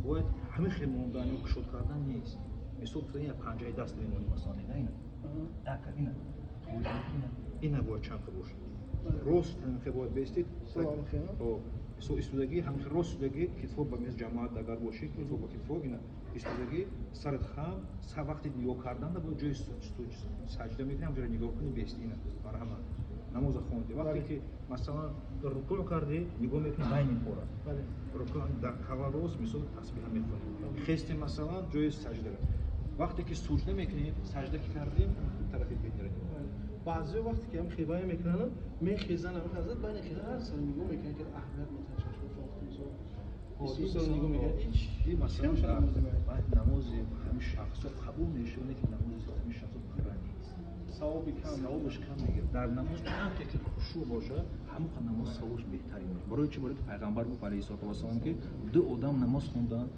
باید همه خیلی موندن و کشود کردن نیست. مثل تو این پنجه دست میمونی مثلا اینا دکر اینا باید چند تا باشه راست هم باید بیستید او استودگی هم راست استودگی کتفو با میز جماعت دگر باشید کتفو با کتفو اینا استودگی سرت خم سه وقتی نگاه کردن دا باید جای سجده میکنی همجوری نگاه کنی بیست اینا برای همه نماز خوندی وقتی که مثلا رکوع کردی نگاه میکنی رای میخوره رکوع در هوا روز مثل تسبیح میخونی خستی مثلا جای سجده وقتی که سجده میکنیم سجده کردیم طرف بینی بعضی وقتی که هم خیبای میکنن میخیزن هم حضرت بین خیلی هر سال نگاه میکنن که احمد متشکر سال نگاه میکنن این مثلا باید نماز همین شخص قبول میشه اونه که نماز همین شخص بخره نیست ثوابش کم میگیره در نماز هر که خشوع باشه همون نماز ثوابش بهترین میشه برای چی؟ برای که پیغمبر گفت علیه الصلوة و السلام که دو آدم نماز خوندن